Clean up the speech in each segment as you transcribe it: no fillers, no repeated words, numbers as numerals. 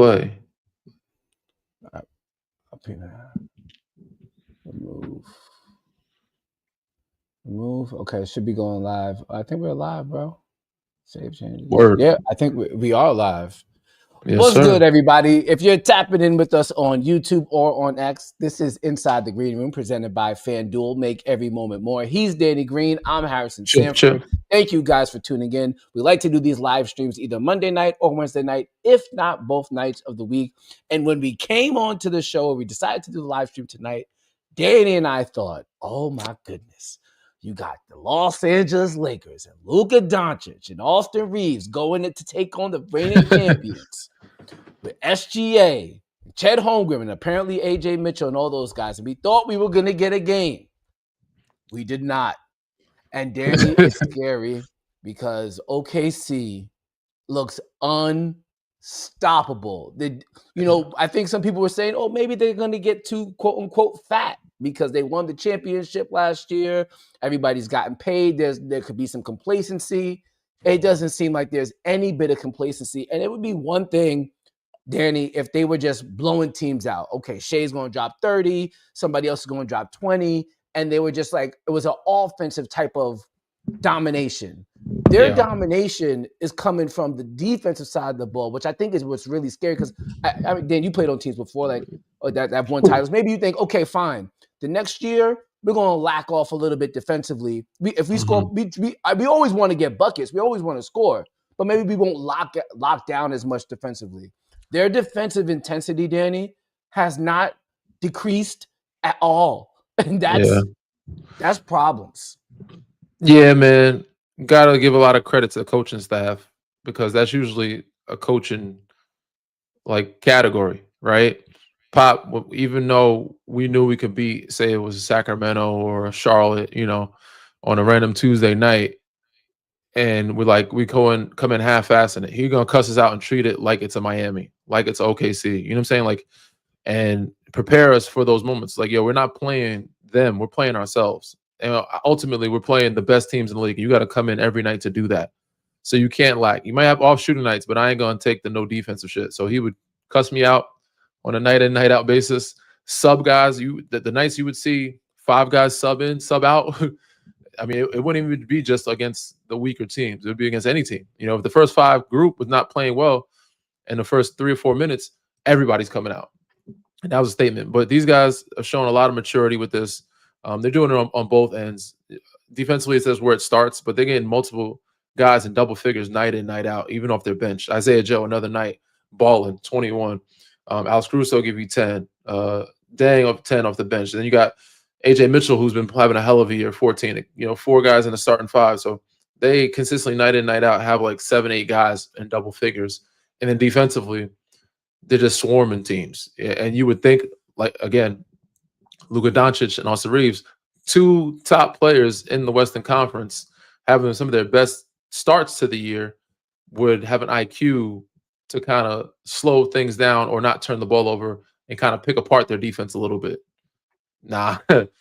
play. Up here. Remove. Okay, should be going live. I think we're live, bro. Save changes. Word. Yeah, I think we are live. Yes, What's sir. good, everybody? If you're tapping in with us on YouTube or on X, this is Inside the Green Room presented by Fanduel. Make every moment more. He's Danny Green. I'm Harrison Sanford. Thank you guys for tuning in. We like to do these live streams either Monday night or Wednesday night, if not both nights of the week. And when we came on to the show, we decided to do the live stream tonight, Danny and I thought, oh my goodness. You got the Los Angeles Lakers and Luka Doncic and Austin Reeves going in to take on the reigning champions with SGA, Chet Holmgren, and apparently AJ Mitchell and all those guys. And we thought we were going to get a game. We did not. And Danny, it's scary because OKC looks unstoppable. I think some people were saying, oh, maybe they're going to get too, quote unquote, fat because they won the championship last year. Everybody's gotten paid. There could be some complacency. It doesn't seem like there's any bit of complacency. And it would be one thing, Danny, if they were just blowing teams out. Okay, Shea's going to drop 30. Somebody else is going to drop 20. And they were just like, it was an offensive type of domination. Their domination is coming from the defensive side of the ball, which I think is what's really scary. Because I mean, Dan, you played on teams before, like that won titles. Maybe you think, okay, fine. The next year we're going to lack off a little bit defensively. If we score, we always want to get buckets. We always want to score, but maybe we won't lock down as much defensively. Their defensive intensity, Danny, has not decreased at all, and that's problems. Yeah, man. Got to give a lot of credit to the coaching staff because that's usually a coaching category, right? Pop, even though we knew we could beat, say it was Sacramento or Charlotte, on a random Tuesday night, and we come in half-assing it. He's gonna cuss us out and treat it like it's a Miami, like it's OKC. You know what I'm saying? And prepare us for those moments. We're not playing them, we're playing ourselves. And ultimately, we're playing the best teams in the league. You got to come in every night to do that. So you can't lack. You might have off shooting nights, but I ain't going to take the no defensive shit. So he would cuss me out on a night in, night out basis. Sub guys, the nights you would see 5 guys sub in, sub out. I mean, it wouldn't even be just against the weaker teams. It would be against any team. If the first 5 group was not playing well in the first 3 or 4 minutes, everybody's coming out. And that was a statement. But these guys have shown a lot of maturity with this. They're doing it on both ends. Defensively, it says where it starts, but they're getting multiple guys in double figures night in, night out, even off their bench. Isaiah Joe, another night, balling, 21. Alex Caruso give you 10. Dang, up 10 off the bench. And then you got AJ Mitchell, who's been having a hell of a year, 14. 4 guys in the starting 5. So they consistently night in, night out have 7, 8 guys in double figures. And then defensively, they're just swarming teams. And you would think, again, Luka Doncic and Austin Reeves, 2 top players in the Western Conference, having some of their best starts to the year, would have an IQ to kind of slow things down or not turn the ball over and kind of pick apart their defense a little bit. Nah, it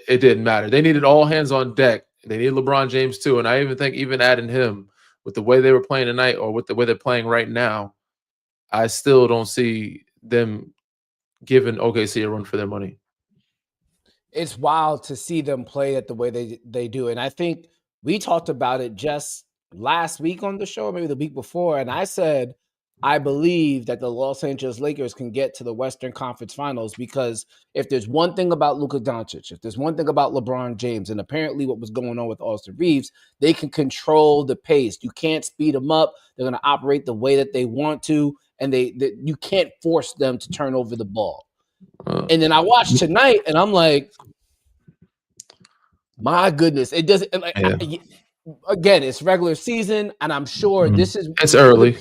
didn't matter. They needed all hands on deck. They needed LeBron James too. And I even think adding him with the way they were playing tonight or with the way they're playing right now, I still don't see them giving OKC a run for their money. It's wild to see them play it the way they do. And I think we talked about it just last week on the show, maybe the week before. And I said, I believe that the Los Angeles Lakers can get to the Western Conference Finals because if there's one thing about Luka Doncic, if there's one thing about LeBron James, and apparently what was going on with Austin Reeves, they can control the pace. You can't speed them up. They're going to operate the way that they want to, and you can't force them to turn over the ball. And then I watched tonight, and I'm like, my goodness, it doesn't. Again, it's regular season, and I'm sure this is it's early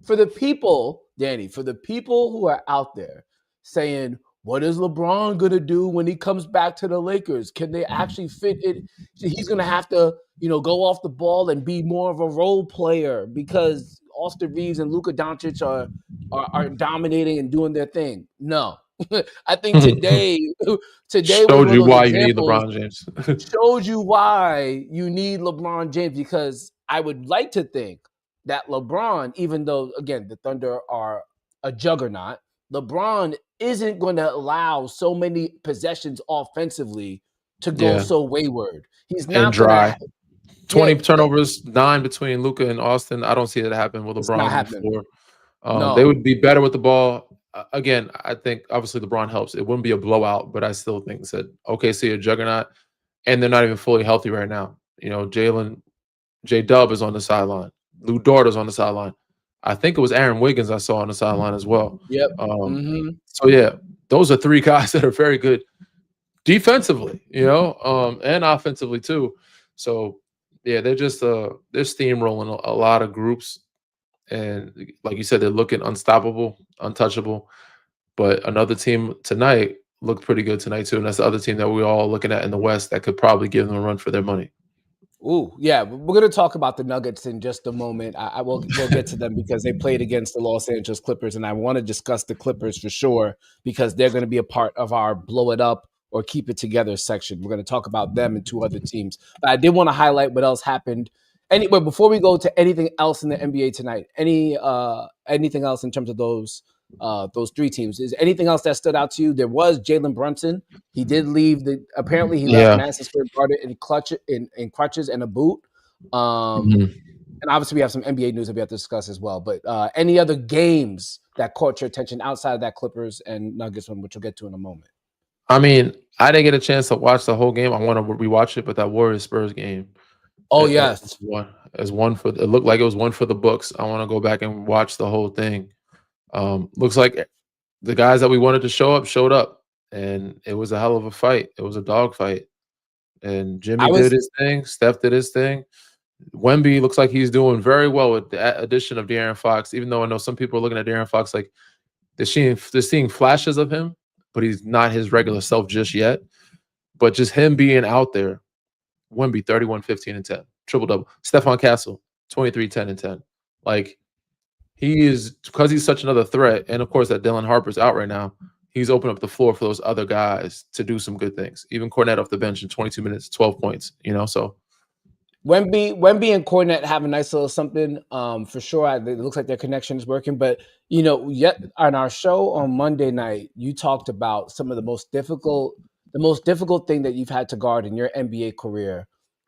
for the people, Danny. For the people who are out there saying, "What is LeBron gonna do when he comes back to the Lakers? Can they actually fit it? He's gonna have to, go off the ball and be more of a role player because Austin Reeves and Luka Doncic are dominating and doing their thing." No. I think today showed you why you need LeBron James. Showed you why you need LeBron James because I would like to think that LeBron, even though again the Thunder are a juggernaut, LeBron isn't going to allow so many possessions offensively to go Yeah, so wayward. He's and not going to, dry. yeah, 20 turnovers, 9 between Luka and Austin. I don't see that happen with it's not LeBron on the happening. floor. They No. would be better with the ball. Again, I think obviously LeBron helps. It wouldn't be a blowout, but I still think that OKC a juggernaut, and they're not even fully healthy right now. J Dub is on the sideline. Lou Dort is on the sideline. I think it was Aaron Wiggins I saw on the sideline as well. Yep. Um, Hmm. so yeah, those are three guys that are very good defensively, and offensively too. So yeah, they're steamrolling a lot of groups, and like you said, they're looking unstoppable, untouchable. But another team tonight looked pretty good tonight too, and that's the other team that we're all looking at in the West that could probably give them a run for their money. Ooh, yeah, we're going to talk about the Nuggets in just a moment. I will we'll get to them because they played against the Los Angeles Clippers, and I want to discuss the Clippers for sure because they're going to be a part of our blow it up or keep it together section. We're going to talk about them and two other teams, but I did want to highlight what else happened. Anyway, before we go to anything else in the NBA tonight, anything else in terms of those three teams? Is anything else that stood out to you? There was Jalen Brunson. He did leave apparently he left Yeah. Madison Square Garden in crutches and a boot. Mhm. And obviously we have some NBA news that we have to discuss as well. But any other games that caught your attention outside of that Clippers and Nuggets one, which we'll get to in a moment? I mean, I didn't get a chance to watch the whole game. I want to rewatch it, but that Warriors Spurs game, Oh as yes. one for it looked like it was one for the books. I want to go back and watch the whole thing. Looks like the guys that we wanted to show up showed up, and it was a hell of a fight. It was a dog fight, and Jimmy I did was his thing. Steph did his thing. Wemby looks like he's doing very well with the addition of De'Aaron Fox. Even though I know some people are looking at De'Aaron Fox like they're seeing flashes of him, but he's not his regular self just yet. But just him being out there, Wemby 31, 15, and 10, triple double. Stephon Castle 23, 10, and 10. Like he is because he's such another threat, and of course that Dylan Harper's out right now. He's opened up the floor for those other guys to do some good things. Even Cornette off the bench in 22 minutes, 12 points. So Wemby and Cornette have a nice little something for sure. It looks like their connection is working. But yet on our show on Monday night, you talked about some of the most difficult thing that you've had to guard in your NBA career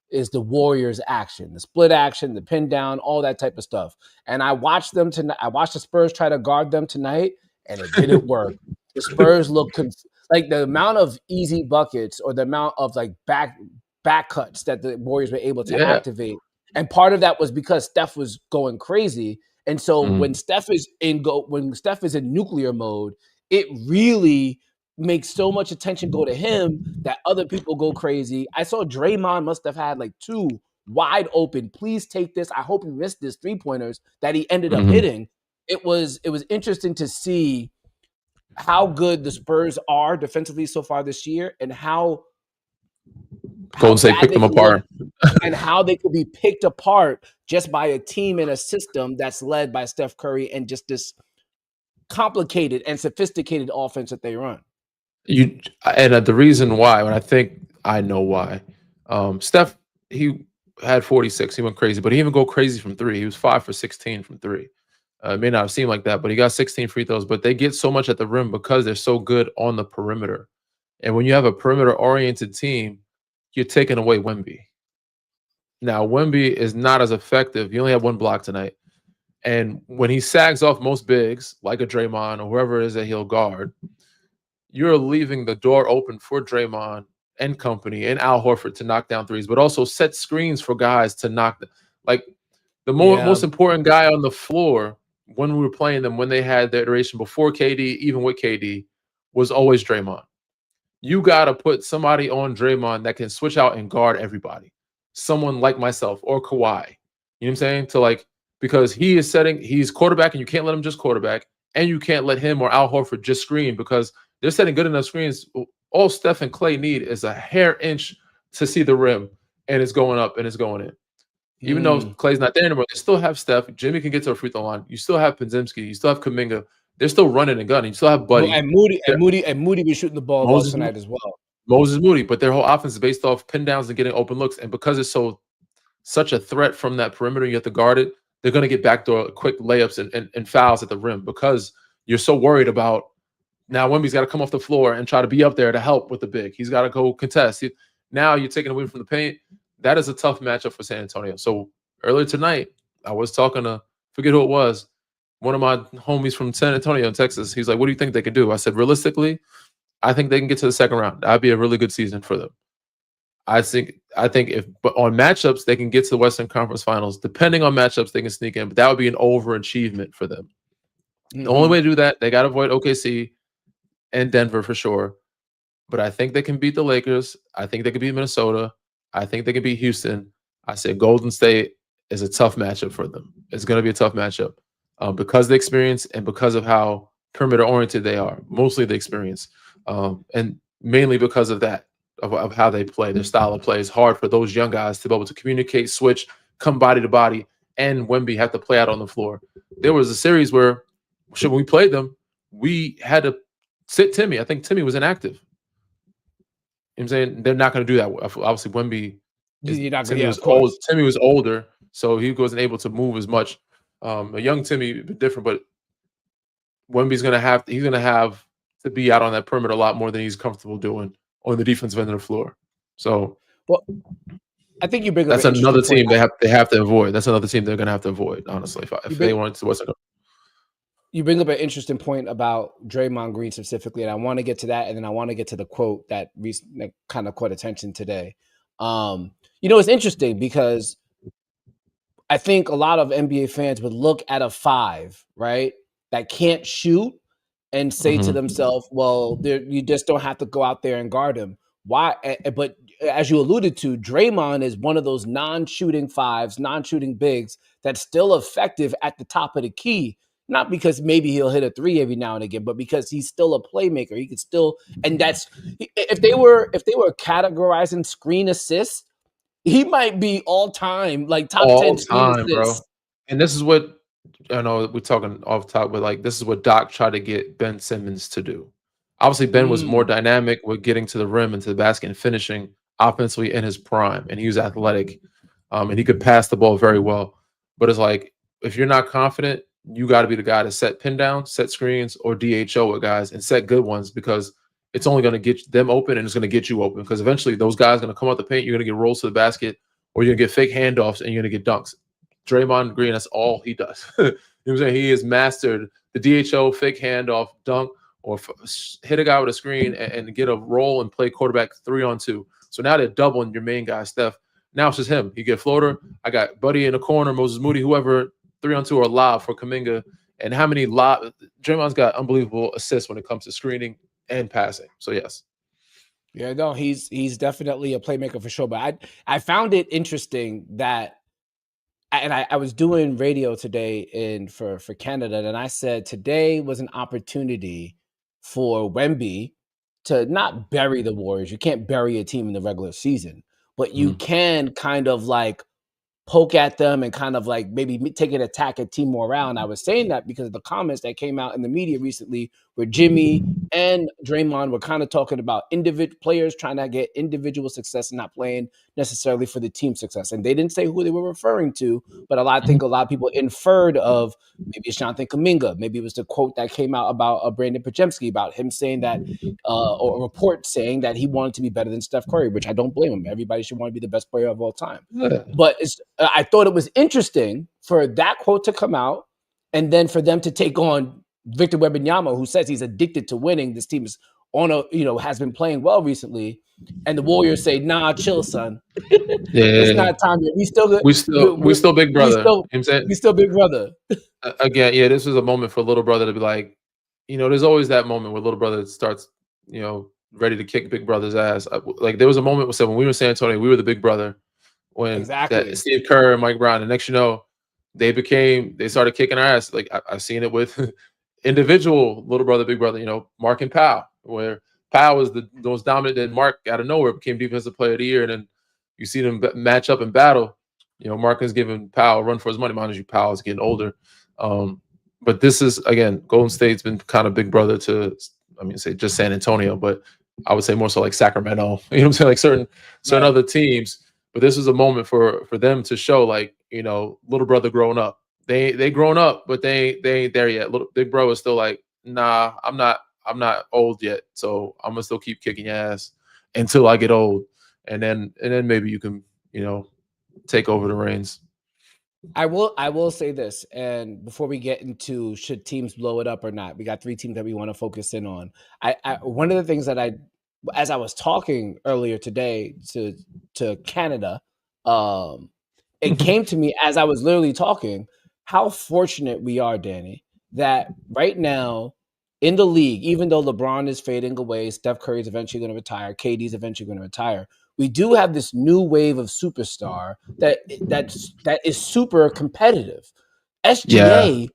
is the Warriors action, the split action, the pin down, all that type of stuff. And I watched them tonight. I watched the Spurs try to guard them tonight, and it didn't work. The Spurs look like the amount of easy buckets or the amount of like back cuts that the Warriors were able to yeah. activate. And part of that was because Steph was going crazy. And so Mhm. when Steph is in nuclear mode, it really makes so much attention go to him that other people go crazy. I saw Draymond must have had like two wide open. Please take this. I hope you missed this 3-pointers that he ended up Mhm. hitting. It was interesting to see how good the Spurs are defensively so far this year and how Golden State bad picked they them can look apart. and how they could be picked apart just by a team and a system that's led by Steph Curry and just this complicated and sophisticated offense that they run. You and the reason why, and I think I know why. Steph, he had 46. He went crazy, but he didn't even go crazy from three. He was 5 for 16 from three. It may not have seemed like that, but he got 16 free throws. But they get so much at the rim because they're so good on the perimeter. And when you have a perimeter-oriented team, you're taking away Wemby. Now, Wemby is not as effective. He only had one block tonight. And when he sags off most bigs, like a Draymond or whoever it is that he'll guard, you're leaving the door open for Draymond and company and Al Horford to knock down threes, but also set screens for guys to knock them. Like the Yeah. most important guy on the floor when we were playing them, when they had the iteration before KD, even with KD, was always Draymond. You got to put somebody on Draymond that can switch out and guard everybody. Someone like myself or Kawhi. You know what I'm saying? Because he's quarterback and you can't let him just quarterback, and you can't let him or Al Horford just screen because they're setting good enough screens. All Steph and Clay need is a hair inch to see the rim, and it's going up and it's going in. Even though Mm. Clay's not there anymore, they still have Steph. Jimmy can get to a free throw line. You still have Podzimski. You still have Kuminga. They're still running and gunning. You still have Well, Buddy. and Moody was shooting the ball well Moses tonight as well. Moses Moody, but their whole offense is based off pin downs and getting open looks. And because it's such a threat from that perimeter, you have to guard it. They're going to get backdoor quick layups and fouls at the rim because you're so worried about now Wemby's got to come off the floor and try to be up there to help with the big. He's got to go contest. Now you're taking away from the paint. That is a tough matchup for San Antonio. So earlier tonight, I was talking to, forget who it was, one of my homies from San Antonio, Texas. He's like, what do you think they could do? I said, realistically, I think they can get to the second round. That'd be a really good season for them. I think if but on matchups, they can get to the Western Conference Finals. Depending on matchups, they can sneak in, but that would be an overachievement for them. The only way to do that, they got to avoid OKC and Denver for sure. But I think they can beat the Lakers. I think they can beat Minnesota. I think they can beat Houston. I said Golden State is a tough matchup for them. It's going to be a tough matchup because of the experience and because of how perimeter oriented they are, mostly the experience, and mainly because of that, of how they play. Their style of play is hard for those young guys to be able to communicate, switch, come body to body, and Wemby have to play out on the floor. There was a series where, when we played them, we had to sit Timmy. I think Timmy was inactive. You know what I'm saying? They're not going to do that. Obviously, Wemby, Timmy was older, so he wasn't able to move as much. A young Timmy, a bit different, but Wemby's going to have to be out on that perimeter a lot more than he's comfortable doing on the defensive end of the floor. So, well, I think you bring up that's another team they have to avoid. That's another team they're going to have to avoid, honestly, if they want to Western. You bring up an interesting point about Draymond Green specifically, and I want to get to that, and then I want to get to the quote that kind of caught attention today. It's interesting because I think a lot of NBA fans would look at a 5, right, that can't shoot and say to themselves, well, you just don't have to go out there and guard him. Why? But as you alluded to, Draymond is one of those non-shooting 5s, non-shooting bigs that's still effective at the top of the key. Not because maybe he'll hit a 3 every now and again, but because he's still a playmaker. He could still, and that's if they were categorizing screen assists, he might be all time like top 10 screen assists. Bro. And this is what I know we're talking off top, but like this is what Doc tried to get Ben Simmons to do. Obviously, Ben was more dynamic with getting to the rim and to the basket and finishing offensively in his prime, and he was athletic, and he could pass the ball very well. But it's like if you're not confident, you got to be the guy to set pin down, set screens, or DHO with guys and set good ones because it's only going to get them open and it's going to get you open because eventually those guys are going to come out the paint. You're going to get rolls to the basket or you're going to get fake handoffs and you're going to get dunks. Draymond Green, that's all he does. You know what I'm saying? He has mastered the DHO, fake handoff, dunk, or hit a guy with a screen and get a roll and play quarterback 3-on-2. So now they're doubling your main guy, Steph. Now it's just him. You get floater. I got Buddy in the corner, Moses Moody, whoever. 3-on-2 or lob for Kuminga, and how many Draymond's got unbelievable assists when it comes to screening and passing. So yes, yeah, no, he's definitely a playmaker for sure. But I found it interesting that, and I was doing radio today for Canada, and I said today was an opportunity for Wemby to not bury the Warriors. You can't bury a team in the regular season, but you can kind of like poke at them and kind of like maybe take an attack at team morale. And I was saying that because of the comments that came out in the media recently where Jimmy and Draymond were kind of talking about individual players trying to get individual success and not playing necessarily for the team success. And they didn't say who they were referring to, but I think a lot of people inferred of maybe it's Jonathan Kuminga. Maybe it was the quote that came out about Brandon Pajemski about him saying that, or a report saying that he wanted to be better than Steph Curry, which I don't blame him. Everybody should want to be the best player of all time. Yeah. But I thought it was interesting for that quote to come out and then for them to take on Victor Wembanyama, who says he's addicted to winning. This team is has been playing well recently. And the Warriors say, nah, chill, son. It's not time yet. We still big brother. We still big brother. Again, yeah, this was a moment for little brother to be like, there's always that moment where little brother starts, ready to kick big brother's ass. Like there was a moment when we were in San Antonio, we were the big brother. When Steve Kerr and Mike Brown, and next they started kicking our ass. Like I've seen it with individual little brother, big brother, Mark and Powell, where Powell was the most dominant, then Mark out of nowhere became defensive player of the year, and then you see them match up and battle. Mark is giving Powell a run for his money. Mind you, Powell is getting older. But this is, again, Golden State's been kind of big brother to, say just San Antonio, but I would say more so like Sacramento, like certain other teams. But this was a moment for them to show, like, little brother growing up. They grown up, but they ain't there yet. Little big bro is still like, nah, I'm not old yet, so I'm gonna still keep kicking your ass until I get old, and then maybe you can, you know, take over the reins. I will say this, and before we get into should teams blow it up or not, we got three teams that we want to focus in on. I one of the things that as I was talking earlier today to Canada, um, it came to me as I was literally talking how fortunate we are, Danny, that right now in the league, even though LeBron is fading away, Steph Curry is eventually going to retire, KD's eventually going to retire, we do have this new wave of superstar that is super competitive. Yeah, SGA,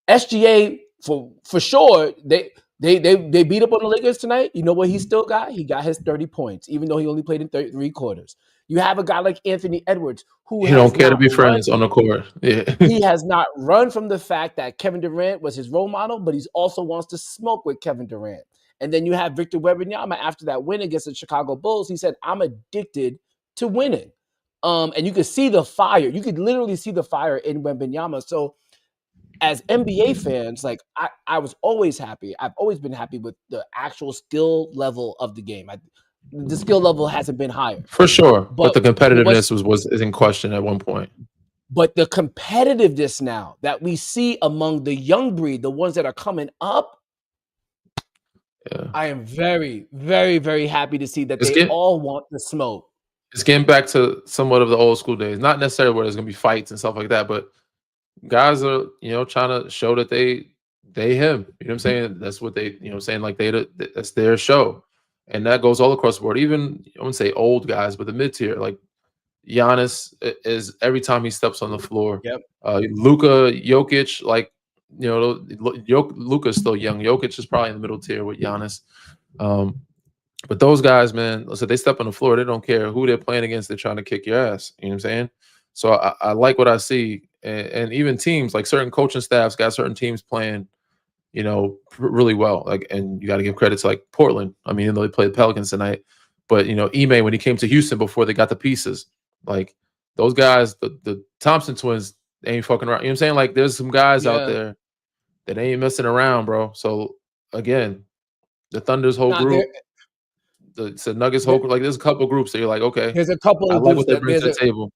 SGA for sure. They beat up on the Lakers tonight. You know what he still got? He got his 30 points, even though he only played in 33 quarters. You have a guy like Anthony Edwards who he don't has care to not be run. friends on the court. Yeah, He has not run from the fact that Kevin Durant was his role model, but he also wants to smoke with Kevin Durant. And then you have Victor Wembanyama after that win against the Chicago Bulls. He said, "I'm addicted to winning." And you could see the fire. You could literally see the fire in Wembanyama. So as NBA fans, like I was always happy. I've always been happy with the actual skill level of the game. The skill level hasn't been higher. for sure. But But the what's competitiveness was is in question at one point. but the competitiveness now that we see among the young breed, the ones that are coming up, Yeah, I am very, very, very happy to see that it's they getting all want the smoke. it's getting back to somewhat of the old school days. Not necessarily where there's gonna be fights and stuff like that, but guys are, trying to show that they him. You know what I'm saying? That's what they, saying like that's their show. And that goes all across the board. Even I wouldn't say old guys, but the mid tier, like Giannis is every time he steps on the floor. Yep. Luka, Jokic, like Luka's still young. Jokic is probably in the middle tier with Giannis. Um, but those guys, man, listen, they step on the floor. They don't care who they're playing against. They're trying to kick your ass. You know what I'm saying? So I like what I see, and even teams like certain coaching staffs got certain teams playing, really well. Like, and you got to give credit to like Portland. I mean, even though they played the Pelicans tonight, but Ime when he came to Houston before they got the pieces, like those guys, the Thompson twins, they ain't fucking around. You know what I'm saying? Like, there's some guys out Yeah. there that ain't messing around, bro. So again, the Thunder's whole Now there, group, the Nuggets whole there group, like there's a couple groups that you're like, okay, there's a couple I of like dudes what they that bring to the table.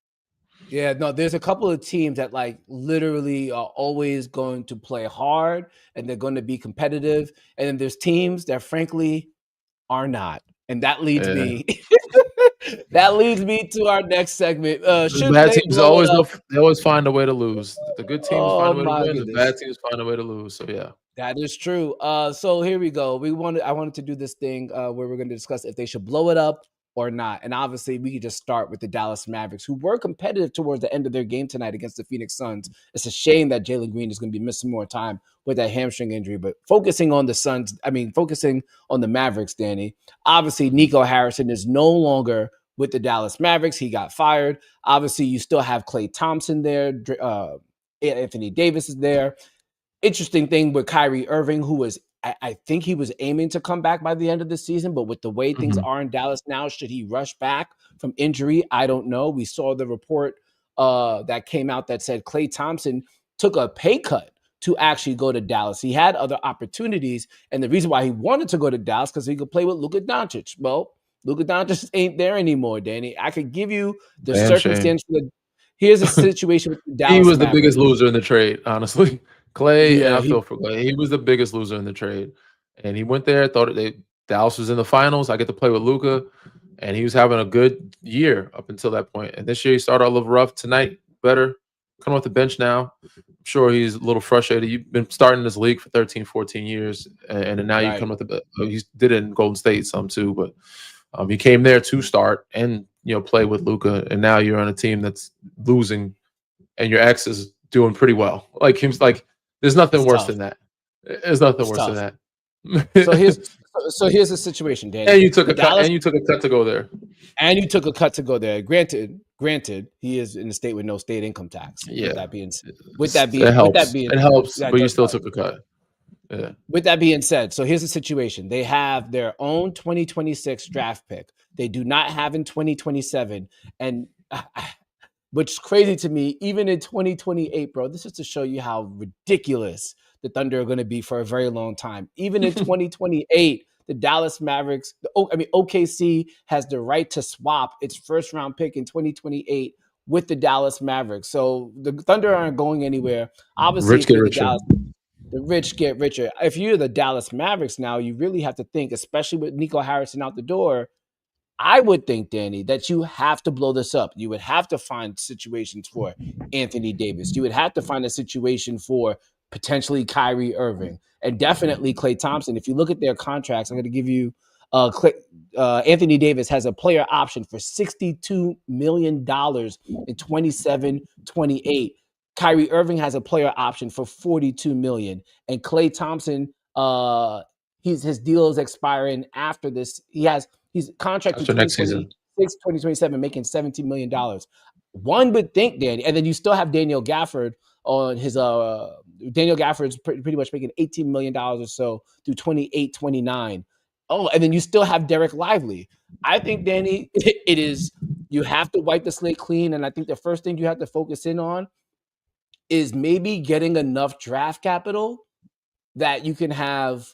there's a couple of teams that like literally are always going to play hard and they're going to be competitive. And then there's teams that frankly are not. And that leads Yeah. me that leads me to our next segment. The Should bad they teams blow it always up? they always find a way to lose. The good teams Oh find a way to my win. The goodness. bad teams find a way to lose. So yeah, That is true. So here we go. I wanted to do this thing where we're going to discuss if they should blow it up or not. And obviously, we could just start with the Dallas Mavericks, who were competitive towards the end of their game tonight against the Phoenix Suns. It's a shame that Jalen Green is going to be missing more time with that hamstring injury. But focusing on focusing on the Mavericks, Danny. Obviously, Nico Harrison is no longer with the Dallas Mavericks. He got fired. Obviously, you still have Klay Thompson there. Anthony Davis is there. Interesting thing with Kyrie Irving, who was, I think he was aiming to come back by the end of the season, but with the way things hmm are in Dallas now, should he rush back from injury? I don't know. We saw the report that came out that said Klay Thompson took a pay cut to actually go to Dallas. He had other opportunities, and the reason why he wanted to go to Dallas because he could play with Luka Doncic. Well, Luka Doncic ain't there anymore, Danny. I could give you the damn shame. circumstance. Here's a situation with the He Dallas was the Mavericks. biggest loser in the trade, honestly. Clay, and Yeah, I feel for Clay. He was the biggest loser in the trade, and he went there, thought Dallas was in the finals. I get to play with Luca, and he was having a good year up until that point. And this year he started a little rough. Tonight, better. Coming off the bench now. I'm sure he's a little frustrated. You've been starting this league for 13, 14 years, and then now you right. come with the. He did it in Golden State some too, but he came there to start and play with Luca, and now you're on a team that's losing and your ex is doing pretty well. Like he's like, there's nothing It's worse tough. than that. There's nothing It's worse than tough. that. So here's the situation, Danny. and you took The a cut. Dallas And you took a cut to go there. and you took a cut to go there. Granted, he is in a state with no state income tax. With Yeah, that being it helps. It helps, that but you does still help. took a cut. Yeah. With that being said, so here's the situation. They have their own 2026 draft pick. They do not have in 2027. And which is crazy to me, even in 2028, bro. This is to show you how ridiculous the Thunder are going to be for a very long time. Even in 2028, the Dallas Mavericks, OKC has the right to swap its first round pick in 2028 with the Dallas Mavericks. So the Thunder aren't going anywhere. Obviously, Rich if get you're richer. the rich get richer. If you're the Dallas Mavericks now, you really have to think, especially with Nico Harrison out the door, I would think, Danny, that you have to blow this up. You would have to find situations for Anthony Davis. You would have to find a situation for potentially Kyrie Irving and definitely Klay Thompson. If you look at their contracts, I'm going to give you Anthony Davis has a player option for $62 million in 27-28. Kyrie Irving has a player option for $42 million. And Klay Thompson, his deal is expiring after this. He's contracted After next season. 2027, making $17 million. One would think, Danny, and then you still have Daniel Gafford on his Daniel Gafford's pretty much making $18 million or so through 28-29. Oh, and then you still have Derek Lively. I think, Danny, it is, you have to wipe the slate clean. And I think the first thing you have to focus in on is maybe getting enough draft capital that you can have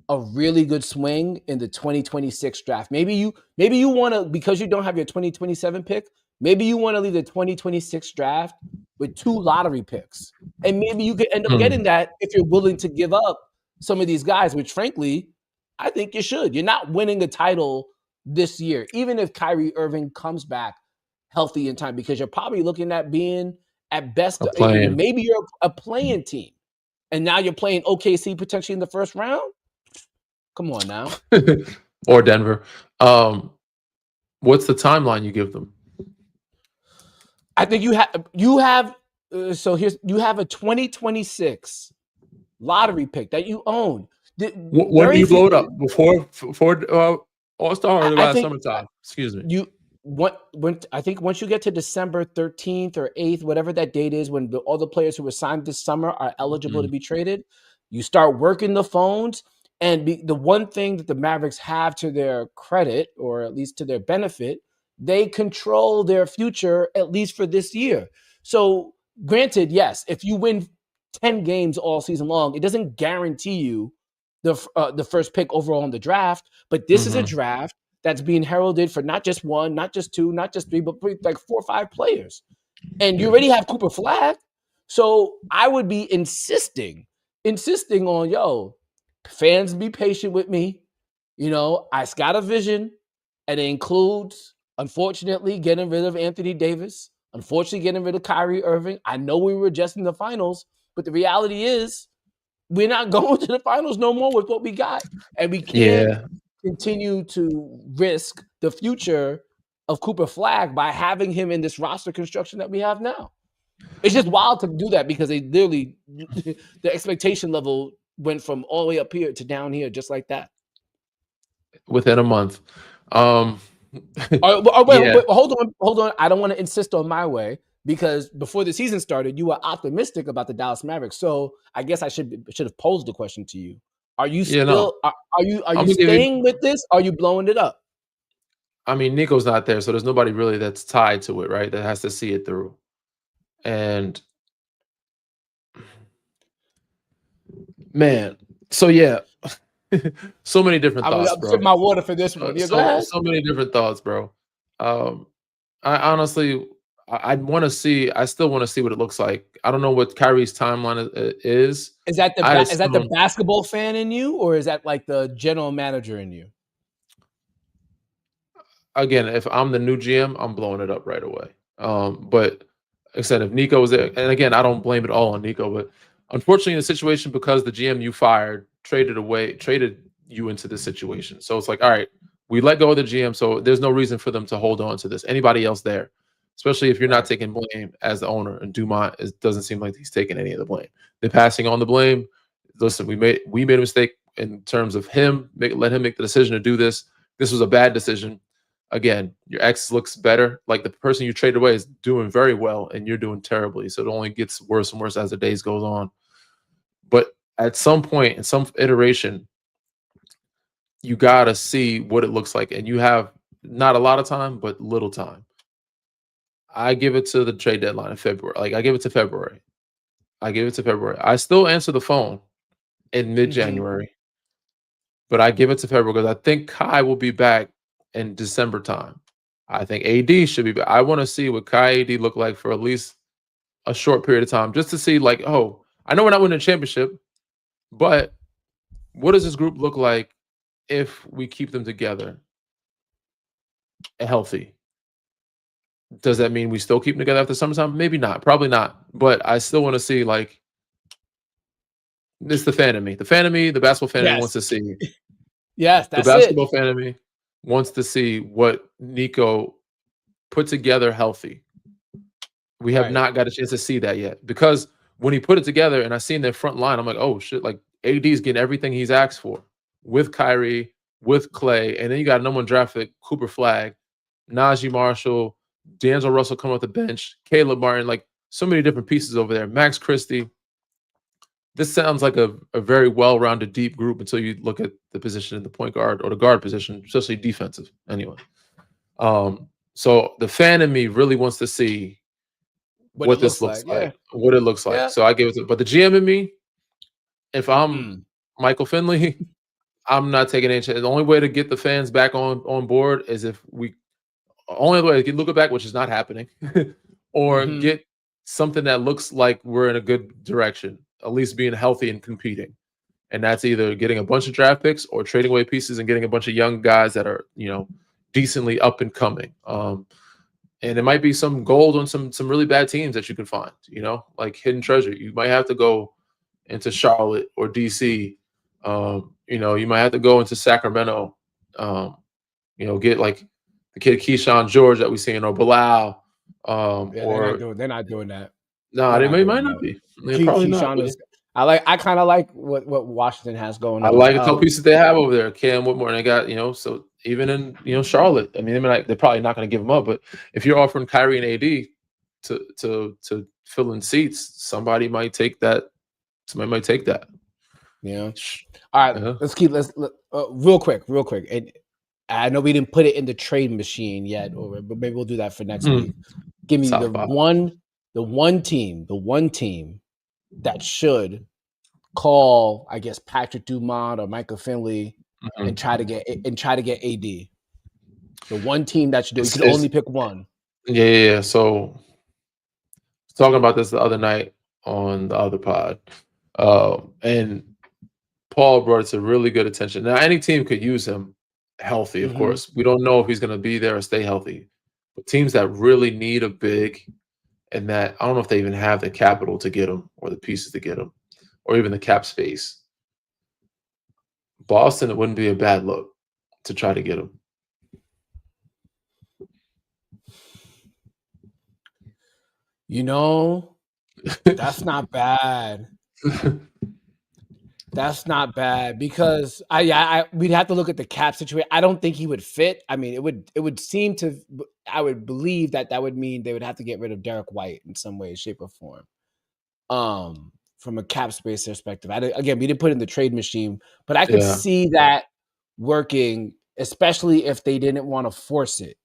a really good swing in the 2026 draft. Maybe you want to, because you don't have your 2027 pick, maybe you want to leave the 2026 draft with 2 lottery picks. And maybe you could end up getting that if you're willing to give up some of these guys, which frankly, I think you should. You're not winning the title this year, even if Kyrie Irving comes back healthy in time, because you're probably looking at being at best, maybe you're a playing team. And now you're playing OKC potentially in the first round. Come on now. Or Denver. What's the timeline you give them? I think you have you have a 2026. Lottery pick that you own. When do you blow it up? Before All-Star or by summertime? Excuse me. I think once you get to December 13th or 8th, whatever that date is, when all the players who were signed this summer are eligible to be traded, you start working the phones. And the one thing that the Mavericks have to their credit, or at least to their benefit, they control their future, at least for this year. So granted, yes, if you win 10 games all season long, it doesn't guarantee you the first pick overall in the draft. But this is a draft that's being heralded for not just 1, not just 2, not just 3, but like 4 or 5 players. And you already have Cooper Flag. So I would be insisting on, fans, be patient with me. I got a vision, and it includes, unfortunately, getting rid of Anthony Davis, unfortunately, getting rid of Kyrie Irving. I know we were just in the finals, but the reality is we're not going to the finals no more with what we got. And we can't continue to risk the future of Cooper Flag by having him in this roster construction that we have now. It's just wild to do that, because they literally, the expectation level went from all the way up here to down here just like that. Within a month. Wait, hold on. I don't want to insist on my way, because before the season started, you were optimistic about the Dallas Mavericks. So I guess I should have posed the question to you. Are you still are you staying with this? Or are you blowing it up? I mean, Nico's not there, so there's nobody really that's tied to it, right? That has to see it through. And man, so yeah. So many different thoughts, bro. I'm my water for this one. So many different thoughts, bro. I honestly, I still want to see what it looks like. I don't know what Kyrie's timeline is. Is that the basketball fan in you, or is that like the general manager in you? Again, if I'm the new GM, I'm blowing it up right away. But like I said, if Nico was there, and again, I don't blame it all on Nico, but unfortunately, in the situation, because the GM you fired traded you into this situation. So it's like, all right, we let go of the GM, so there's no reason for them to hold on to this. Anybody else there, especially if you're not taking blame as the owner, and Dumont, it doesn't seem like he's taking any of the blame. They're passing on the blame. Listen, we made a mistake in terms of him. Let him make the decision to do this. This was a bad decision. Again, your ex looks better. Like, the person you traded away is doing very well, and you're doing terribly. So it only gets worse and worse as the days goes on. But at some point, in some iteration, you gotta see what it looks like, and you have not a lot of time, but little time. I give it to the trade deadline in February. Like, I give it to February. I gave it to February. I still answer the phone in Mm-hmm. mid-January, but I give it to February because I think Kai will be back in December time. I think AD should be back. I want to see what Kai AD look like for at least a short period of time, just to see like, oh, I know we're not winning a championship, but what does this group look like if we keep them together and healthy? Does that mean we still keep them together after summertime? Maybe not. Probably not. But I still want to see like this. The fan of me, the fan of me, the basketball fan of me wants Yes. to see Yes, the that's it. basketball fan of me wants to see what Nico put together healthy. We have Right. not got a chance to see that yet because when he put it together and I seen their front line, I'm like, oh shit, like AD's getting everything he's asked for with Kyrie, with Clay, and then you got number one draft pick, Cooper Flag, Najee Marshall, D'Angelo Russell coming off the bench, Caleb Martin, like so many different pieces over there. Max Christie. This sounds like a very well-rounded, deep group until you look at the position in the point guard or the guard position, especially defensive. Anyway, so the fan in me really wants to see What it what this looks looks like. like, Yeah. what it looks like. Yeah. So I give it to, but the GM in me, if I'm Mm. Michael Finley, I'm not taking any chance. The only way to get the fans back on board is if we only way to get look it back, which is not happening, or Mm-hmm. get something that looks like we're in a good direction, at least being healthy and competing. And that's either getting a bunch of draft picks or trading away pieces and getting a bunch of young guys that are, decently up and coming. And it might be some gold on some really bad teams that you can find, like hidden treasure. You might have to go into Charlotte or DC. You might have to go into Sacramento. Get like the kid Keyshawn George that we seen or Bilal. Yeah, Or they're not doing that. no, They're they not doing might not that. be. They're probably not. Keyshawn But is. I kind of like what Washington has going I on. like a couple pieces they have over there. Cam Whitmore, and they got so even in Charlotte, I mean, they're probably not going to give them up. But if you're offering Kyrie and AD to fill in seats, somebody might take that. Somebody might take that. Yeah. All right. Yeah. Let's real quick. And I know we didn't put it in the trade machine yet, but maybe we'll do that for next week. Give me the one team that should call, I guess, Patrick Dumont or Michael Finley and try to get AD. The one team that should do. You can only pick one. Yeah. So talking about this the other night on the other pod, and Paul brought it to really good attention. Now, any team could use him healthy, of course. We don't know if he's going to be there or stay healthy. But teams that really need a big and that I don't know if they even have the capital to get him or the pieces to get him or even the cap space. Boston, it wouldn't be a bad look to try to get him. That's not bad. That's not bad because we'd have to look at the cap situation. I don't think he would fit. I mean, it would seem to. I would believe that would mean they would have to get rid of Derek White in some way, shape, or form. From a cap space perspective, again, we didn't put in the trade machine, but I could see that working, especially if they didn't want to force it.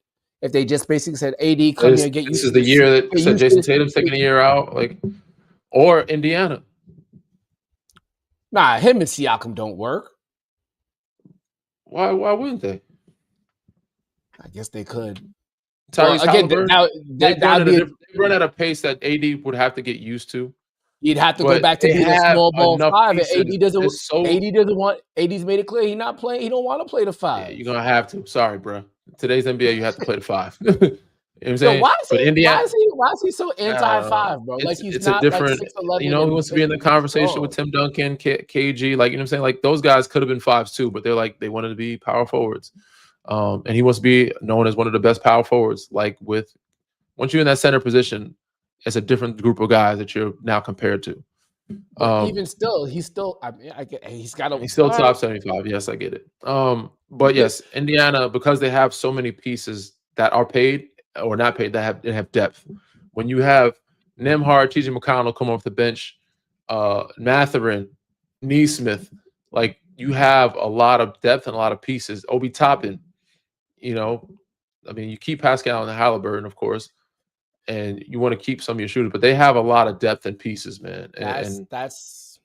If they just basically said, "AD, come here, get used to this." This is the year that said Jason Tatum's taking a year out, or Indiana. Nah, him and Siakam don't work. Why wouldn't they? I guess they could. Tyrese Halliburton, they run at a pace that AD would have to get used to. You'd have to go back to being a small ball five. AD doesn't want. AD's made it clear he's not playing. He don't want to play the five. Yeah, you're gonna have to. Sorry, bro. Today's NBA, you have to play the five. You know what I'm saying? Why is he so anti-5, bro? Like he's not a different. Like he wants to be in the conversation with Tim Duncan, KG. Like, you know what I'm saying? Like those guys could have been fives too, but they wanted to be power forwards. And he wants to be known as one of the best power forwards. Like once you're in that center position, it's a different group of guys that you're now compared to. Even still, he's still. I mean, he's still top 75. Yes, I get it. But yes, Indiana, because they have so many pieces that are paid or not paid that have depth. When you have Nembhard, TJ McConnell come off the bench, Mathurin, Neesmith, like you have a lot of depth and a lot of pieces. Obi Toppin, you keep Pascal and Halliburton, of course. and you want to keep some of your shooters, but they have a lot of depth and pieces, man. And That's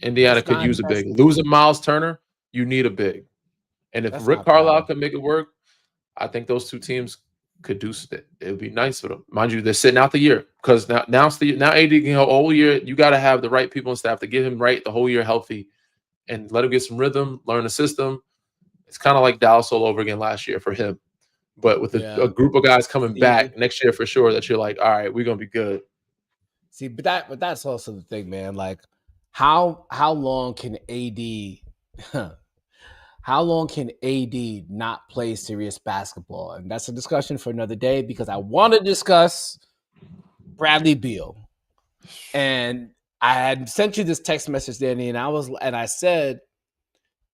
Indiana that's could not use a big. that's Losing Miles Turner, you need a big. And if that's Rick not Carlisle bad. can make it work, I think those two teams could do it. It would be nice for them. Mind you, they're sitting out the year because now AD can go whole year. You got to have the right people and staff to get him right the whole year healthy and let him get some rhythm, learn the system. It's kind of like Dallas all over again last year for him. But with a Yeah. group of guys coming See, back next year for sure, that you're like, all right, we're gonna be good. but that's also the thing, man. Like, how long can AD how long can AD not play serious basketball? And that's a discussion for another day because I want to discuss Bradley Beal. And I had sent you this text message, Danny, and I said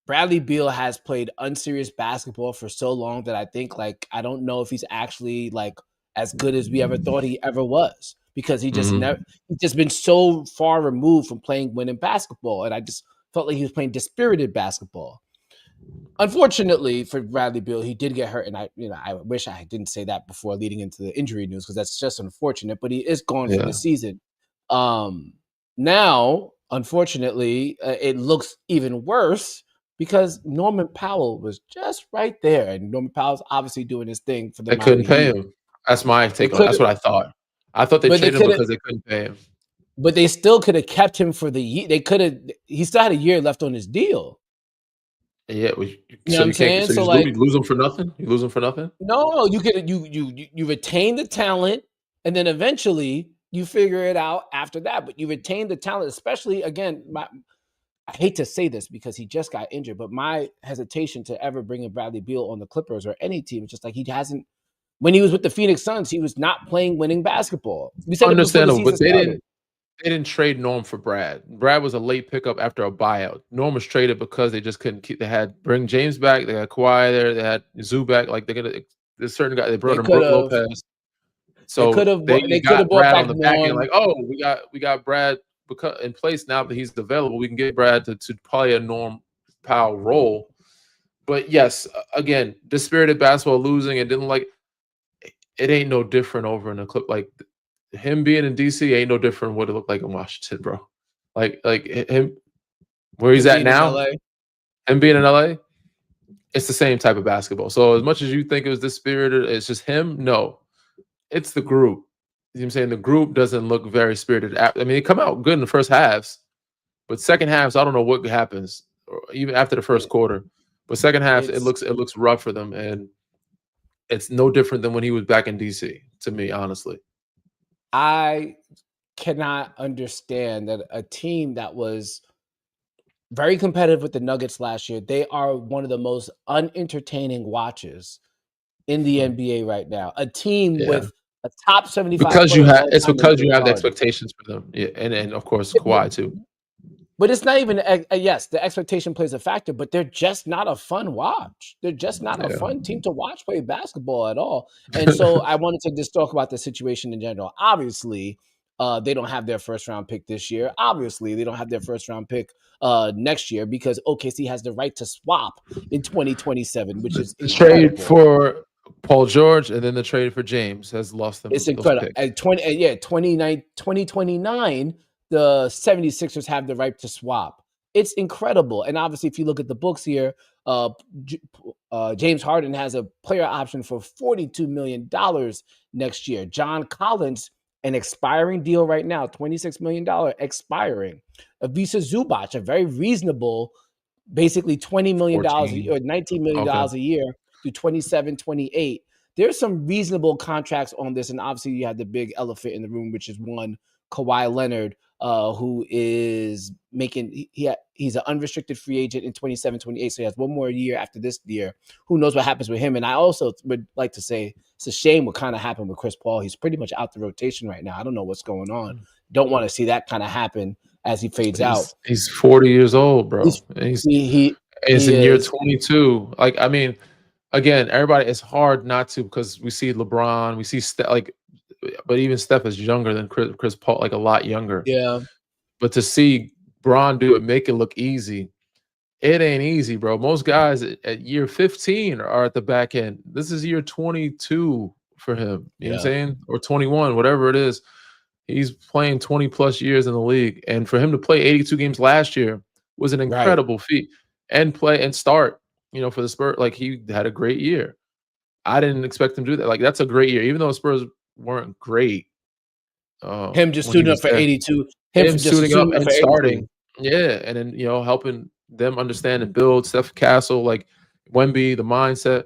Bradley Beal has played unserious basketball for so long that I think like I don't know if he's actually like as good as we ever thought he ever was because Mhm. he's just been so far removed from playing winning basketball, and I just felt like he was playing dispirited basketball. Unfortunately for Bradley Beal, he did get hurt, and I wish I didn't say that before leading into the injury news because that's just unfortunate. But he is gone for the Yeah. season. Now, unfortunately, it looks even worse because Norman Powell was just right there, and Norman Powell's obviously doing his thing for the They couldn't Miami pay Heat. him. That's my They take on it. could, That's what I thought. I thought they but they traded him could have, because they couldn't pay him. but they still could have kept him for the year. They could have. He still had a year left on his deal. Yeah, You know so what I'm you can't. saying? So you So just like, lose him for nothing. You lose him for nothing. no, you could you retain the talent, and then eventually you figure it out after that. But you retain the talent, especially again. I hate to say this because he just got injured, but my hesitation to ever bring in Bradley Beal on the Clippers or any team is just like he hasn't. When he was with the Phoenix Suns, he was not playing winning basketball. We said it before the Understandable, season but they started. didn't. They didn't trade Norm for Brad. Brad was a late pickup after a buyout. Norm was traded because they just couldn't keep. They had bring James back. They had Kawhi there. They had Zoo back. Like they're gonna. There's certain guy. They brought They in could Brooke have. Lopez. So They they could have got brought Brad back on the back end. Norm. Like, oh, we got Brad because in place now that he's available. We can get Brad to play a Norm Powell role. But yes, again, dispirited basketball losing and didn't like it ain't no different over in the clip. Like him being in DC ain't no different what it looked like in Washington, bro. Him where he's Him at being in now, LA. him being in LA, it's the same type of basketball. So as much as you think it was dispirited, it's just him. No, it's the group. You know what I'm saying? The group doesn't look very spirited. I mean, they come out good in the first halves, but second halves, I don't know what happens, or even after the first It, quarter. But second half, it's it looks rough for them, and it's no different than when he was back in DC. To me, honestly, I cannot understand that a team that was very competitive with the Nuggets last year. They are one of the most unentertaining watches in the NBA right now. A team yeah. with a top 75 player of all It's time in because you James have the Harden. expectations for them, yeah, and of course Kawhi too. But it's not even yes, the expectation plays a factor, but they're just not a fun watch. They're just not a Yeah. fun team to watch play basketball at all. And so I wanted to just talk about the situation in general. Obviously, they don't have their first round pick this year. Obviously, they don't have their first round pick next year because OKC has the right to swap in 2027, which is The trade incredible. for Paul George and then the trade for James has lost It's them those incredible. picks. At 2029, the 76ers have the right to swap. It's incredible. And obviously, if you look at the books here, uh, James Harden has a player option for $42 million next year. John Collins, an expiring deal right now, $26 million expiring. Avisa Zubac, a very reasonable, basically $20 million or 14. $19 million Okay. a year through 27, 28. There's some reasonable contracts on this, and obviously you have the big elephant in the room, which is one Kawhi Leonard, who is making he's an unrestricted free agent in 27, 28. So he has one more year after this year. Who knows what happens with him? And I also would like to say it's a shame what kind of happened with Chris Paul. He's pretty much out the rotation right now. I don't know what's going on. Don't want to see that kind of happen as he fades out. He's 40 years old, bro. He's And he's he in year is 22. Like, I mean, again, everybody, it's hard not to because we see LeBron, we see but even Steph is younger than Chris Paul, like a lot younger. yeah. But to see Bron do it, make it look easy, it ain't easy, bro. Most guys at year 15 are at the back end. This is year 22 for him. You know what I'm Yeah. saying? Or 21, whatever it is. He's playing 20 plus years in the league. And for him to play 82 games last year was an Right. incredible feat. And play and start, for the Spurs. Like he had a great year. I didn't expect him to do that. Like that's a great year, even though Spurs weren't great Him just when he suiting up was for there. 82. Him for Him just suiting up suiting up and for 82. starting, yeah, and then helping them understand and build Steph Castle, like Wemby, the mindset.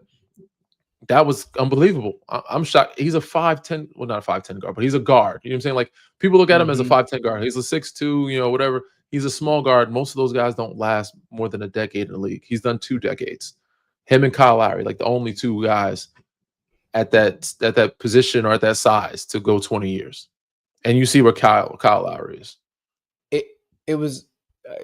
That was unbelievable. I'm shocked. He's a 5'10", well, not a 5'10" guard, but he's a guard. You know what I'm saying? Like people look at him as a Mhm. 5'10" guard. He's a 6'2", whatever. He's a small guard. Most of those guys don't last more than a decade in the league. He's done 2 decades. Him and Kyle Lowry, like the only 2 guys at that position or at that size to go 20 years. And you see where Kyle Lowry is. It was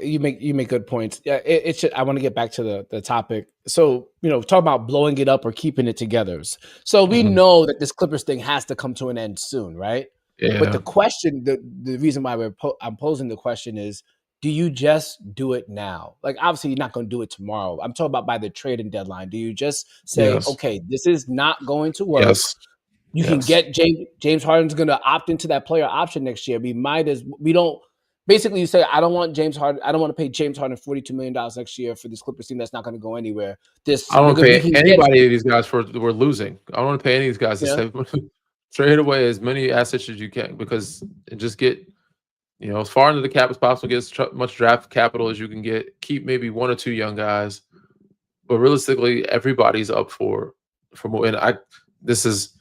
you make good points. Yeah, it should. I want to get back to the topic. So talk about blowing it up or keeping it together. So we Mhm. know that this Clippers thing has to come to an end soon, right? But Yeah. the question, the reason why I'm posing the question is, do you just do it now? Like obviously you're not going to do it tomorrow. I'm talking about by the trading deadline. Do you just say, Yes. okay, this is not going to work? Yes. You can Yes. get James Harden's going to opt into that player option next year. We don't. Basically, you say, I don't want James Harden. I don't want to pay James Harden $42 million next year for this Clippers team that's not going to go anywhere. I don't want to We pay can get, anybody of these guys for we're losing. I don't want to pay any of these guys to yeah, say trade away as many assets as you can because just get as far into the cap as possible, get as much draft capital as you can get. Keep maybe 1 or 2 young guys, but realistically, everybody's up for more. And this is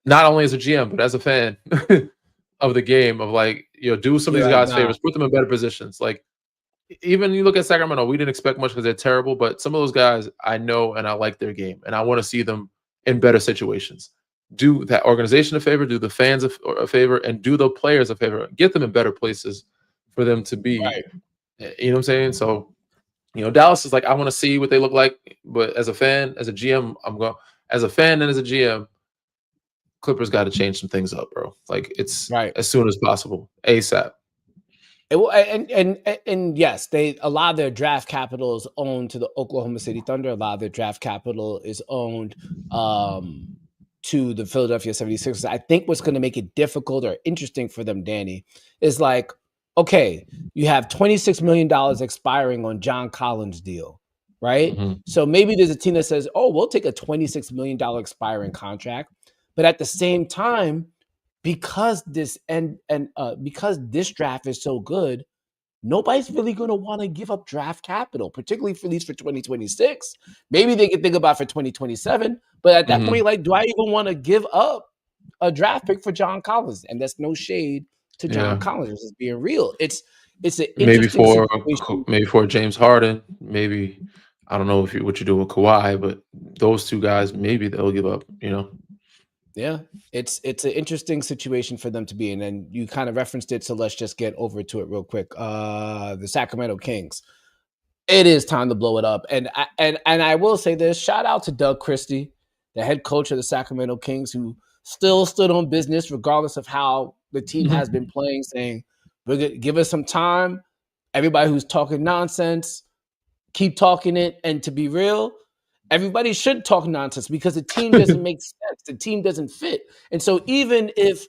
not only as a GM but as a fan of the game of like do some of you're these like, guys nah, favors, put them in better positions. Like even you look at Sacramento, we didn't expect much because they're terrible, but some of those guys I know and I like their game, and I want to see them in better situations. Do that organization a favor, do the fans a favor, and do the players a favor. Get them in better places for them to be. right, You know what I'm saying? So, Dallas is like, I want to see what they look like, but as a fan, as a GM, I'm going as a fan and as a GM, Clippers got to change some things up, bro. Like it's right. as soon as possible, ASAP. And yes, a lot of their draft capital is owned to the Oklahoma City Thunder. A lot of their draft capital is owned to the Philadelphia 76ers. I think what's going to make it difficult or interesting for them, Danny, is like, okay, you have $26 million expiring on John Collins' deal, right? Mhm. So maybe there's a team that says, oh, we'll take a $26 million expiring contract. But at the same time, because because this draft is so good, nobody's really going to want to give up draft capital, particularly for these for 2026. Maybe they can think about for 2027, but at that Mhm. point, like, do I even want to give up a draft pick for John Collins? And that's no shade to John Yeah. Collins. It's just being real. It's an Maybe interesting for situation. maybe for James Harden, maybe I don't know what you do with Kawhi, but those 2 guys, maybe they'll give up. Yeah, it's an interesting situation for them to be in, and you kind of referenced it, so let's just get over to it real quick. The Sacramento Kings. It is time to blow it up. And I will say this, shout out to Doug Christie, the head coach of the Sacramento Kings, who still stood on business regardless of how the team has been playing, saying, we're gonna give us some time. Everybody who's talking nonsense, keep talking it. And to be real, everybody should talk nonsense because the team doesn't make sense. The team doesn't fit. And so even if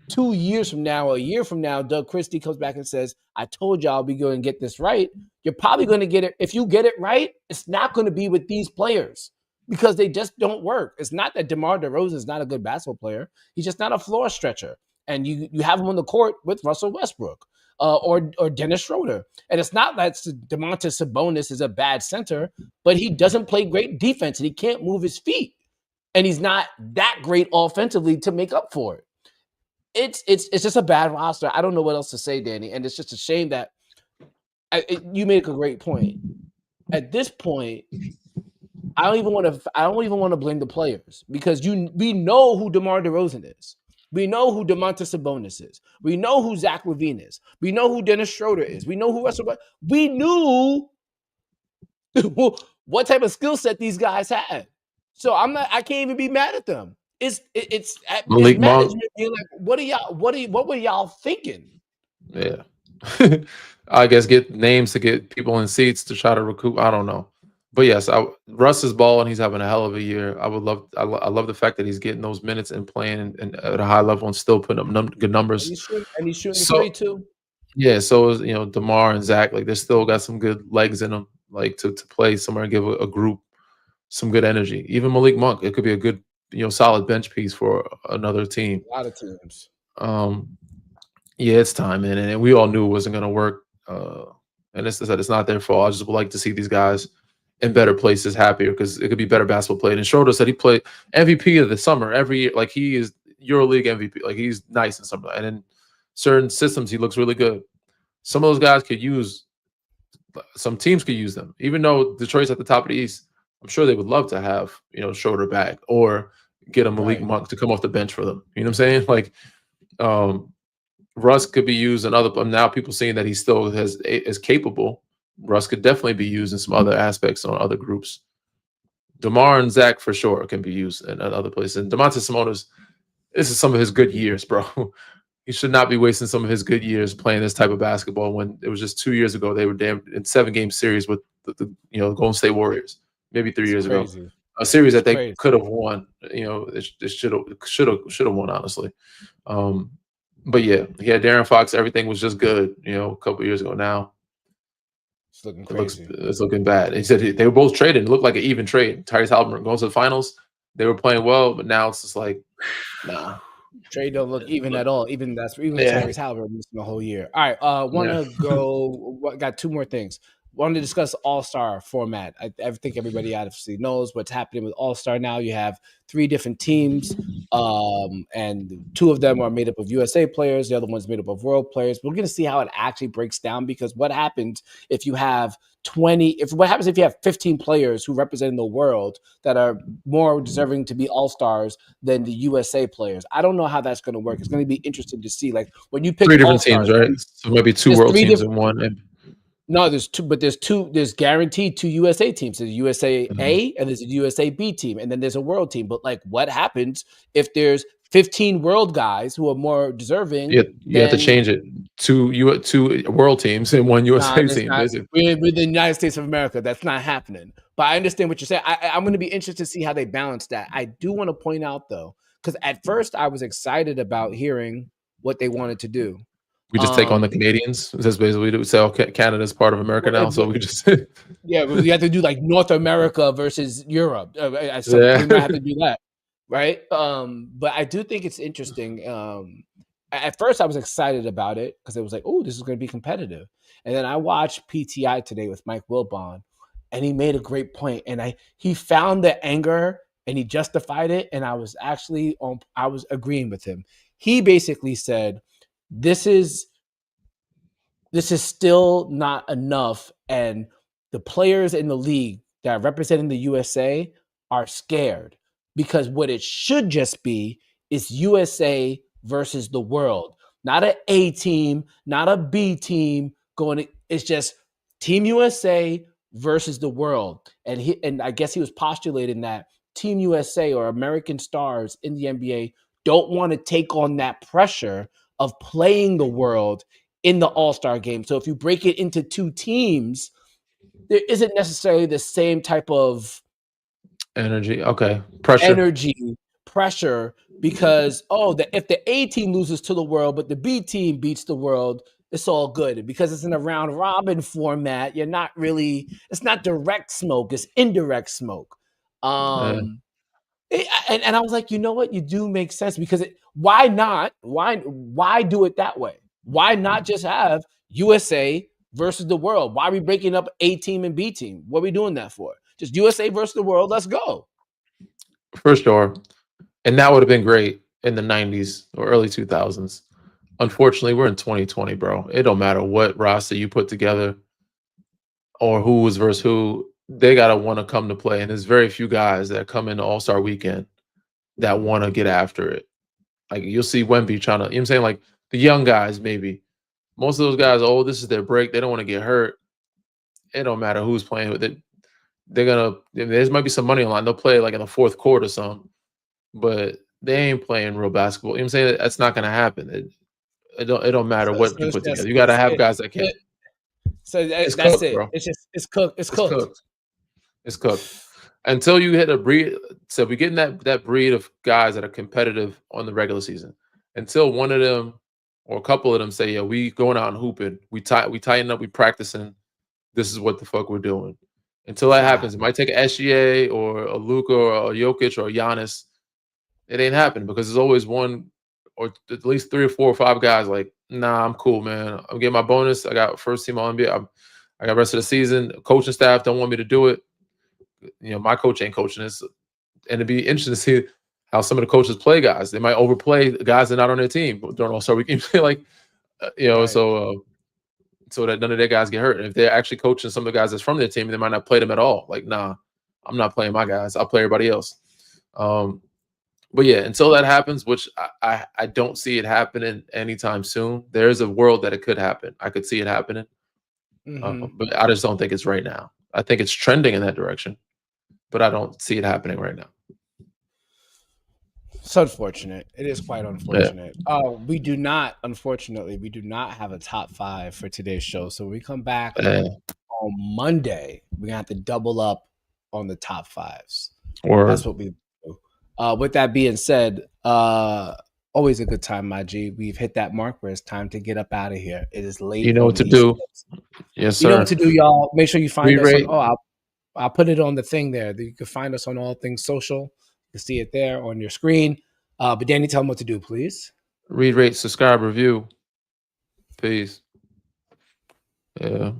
2 years from now, a year from now, Doug Christie comes back and says, I told y'all we're going to get this right. You're probably going to get it. If you get it right, it's not going to be with these players because they just don't work. It's not that DeMar DeRozan is not a good basketball player. He's just not a floor stretcher. And you have him on the court with Russell Westbrook or Dennis Schroeder. And it's not that Domantas Sabonis is a bad center, but he doesn't play great defense and he can't move his feet. And he's not that great offensively to make up for it. It's just a bad roster. I don't know what else to say, Danny. And it's just a shame that you make a great point. At this point, I don't even want to blame the players because we know who DeMar DeRozan is. We know who Domantas Sabonis is. We know who Zach LaVine is. We know who Dennis Schroeder is. We know who Russell. We knew what type of skill set these guys had. So I can't even be mad at them. It's Malik Monk. management being like, what were y'all thinking? Yeah. I guess get names to get people in seats to try to recoup. I don't know. But yes, Russ is balling. He's having a hell of a year. I love the fact that he's getting those minutes and playing and at a high level and still putting up good And numbers. he's shooting the So three too. yeah, so is Demar and Zach. Like they still got some good legs in them. Like to play somewhere and give a group some good energy. Even Malik Monk, it could be a good solid bench piece for another team. A lot of teams. Um, yeah, it's time, man, and we all knew it wasn't going to work. And it's not their fault. I just would like to see these guys in better places, happier, because it could be better basketball played. And Schroeder said he played MVP of the summer every year. Like he is EuroLeague MVP. Like he's nice in summer, and in certain systems he looks really good. Some of those guys could use. Some teams could use them, even though Detroit's at the top of the East. I'm sure they would love to have Schroeder back or get a Malik Right. Monk to come off the bench for them. You know what I'm saying? Like um, Russ could be used in other. Now people saying that he still is capable. Russ could definitely be used in some other aspects on other groups. DeMar and Zach for sure can be used in other places. And DeMontis Sabonis, this is some of his good years, bro. He should not be wasting some of his good years playing this type of basketball when it was just 2 years ago they were damn in 7-game series with the Golden State Warriors, maybe 3 years ago. Crazy. A series that It's they crazy. could have won. It should have won, honestly. But yeah, he had Darren Fox. Everything was just good, a couple years ago. Now It's looking it's crazy. looking bad. He said they were both traded. It looked like an even trade. Tyrese Halliburton goes to the finals. They were playing well, but now it's just like, nah. Trade don't look even at all. Even Yeah. Tyrese Halliburton missing the whole year. All right. Want Yeah. to go? Got two more things. Want to discuss All-Star format. I think everybody obviously knows what's happening with All-Star now. You have 3 different teams, and 2 of them are made up of USA players. The other one's made up of world players. We're going to see how it actually breaks down, because what happens if you have 20? What happens if you have 15 players who represent the world that are more deserving to be All-Stars than the USA players? I don't know how that's going to work. It's going to be interesting to see. Like when you pick 3 different teams, All-Stars, right? So maybe 2 there's world 3 teams different. and 1. And No, there's 2, but there's guaranteed 2 USA teams. There's a USA Mhm. A and there's a USA B team, and then there's a world team. But like, what happens if there's 15 world guys who are more deserving You have to than? change it. 2 world teams and 1 Nah, USA that's team, not. basically. We're the United States of America. That's not happening. But I understand what you're saying. I'm going to be interested to see how they balance that. I do want to point out though, because at first I was excited about hearing what they wanted to do. We just take on the Canadians. That's basically we say, okay, Canada's part of America now, so we just Yeah, but you have to do like North America versus Europe. yeah. We might have to do that, right? But I do think it's interesting. At first, I was excited about it because it was like, oh, this is going to be competitive. And then I watched PTI today with Mike Wilbon, and he made a great point. And he found the anger and he justified it. And I was agreeing with him. He basically said, "This is still not enough, and the players in the league that are representing the USA are scared, because what it should just be is USA versus the world, not an A team, not a B team going. It's just Team USA versus the world." And I guess he was postulating that Team USA or American stars in the NBA don't want to take on that pressure of playing the world in the All-Star game. So if you break it into 2 teams, there isn't necessarily the same type of Energy. Okay. Pressure. pressure, because if the A team loses to the world but the B team beats the world, it's all good. And because it's in a round robin format, it's not direct smoke, it's indirect smoke. Yeah. And I was like, you know what? You do make sense, because why not? Why do it that way? Why not just have USA versus the world? Why are we breaking up A team and B team? What are we doing that for? Just USA versus the world. Let's go. For sure. And that would have been great in the 90s or early 2000s. Unfortunately, we're in 2020, bro. It don't matter what roster you put together or who was versus who. They gotta want to come to play, and there's very few guys that come into All-Star weekend that want to get after it. Like you'll see Wemby trying to, you know what I'm saying? Like the young guys, maybe. Most of those guys, oh, this is their break. They don't want to get hurt. It don't matter who's playing with it. They're gonna there might be some money on line. They'll play like in the fourth quarter or something, but they ain't playing real basketball. You know what I'm saying? That's not gonna happen. It don't matter So, what so you it's put just together. You gotta have it, guys that can. it, so It's that's cooked, it. bro. It's cooked. It's It's cooked. cooked. It's cooked. Until you hit a breed, so we're getting that breed of guys that are competitive on the regular season. Until one of them or a couple of them say, "Yeah, we going out and hooping. We tighten up. We practicing. This is what the fuck we're doing." Until that happens, it Facts. might take an SGA or a Luka or a Jokic or a Giannis. It ain't happening because there's always one or at least 3 or 4 or 5 guys like, nah, I'm cool, man. I'm getting my bonus. I got first team All NBA. I got rest of the season. Coaching staff don't want me to do it. My coach ain't coaching this, and it'd be interesting to see how some of the coaches play guys. They might overplay guys that are not on their team during All Star Weekend. Like, Right. so that none of their guys get hurt. And if they're actually coaching some of the guys that's from their team, they might not play them at all. Like, nah, I'm not playing my guys. I'll play everybody else. But yeah, until that happens, which I don't see it happening anytime soon. There's a world that it could happen. I could see it happening, but I just don't think it's right now. I think it's trending in that direction, but I don't see it happening right now. It's unfortunate. It is quite Yeah. unfortunate. Unfortunately, we do not have a top 5 for today's show. So when we come back on Monday, we're gonna have to double up on the top 5s. That's what we do. With that being said, always a good time, my G. We've hit that mark where it's time to get up out of here. It is late. You know what to do. Yes, sir. You know what to do, y'all. Make sure you find us Re-rate. on. I'll put it on the thing there. You can find us on all things social. You can see it there on your screen. But Danny, tell them what to do, please. Read, rate, subscribe, review. Peace. Yeah.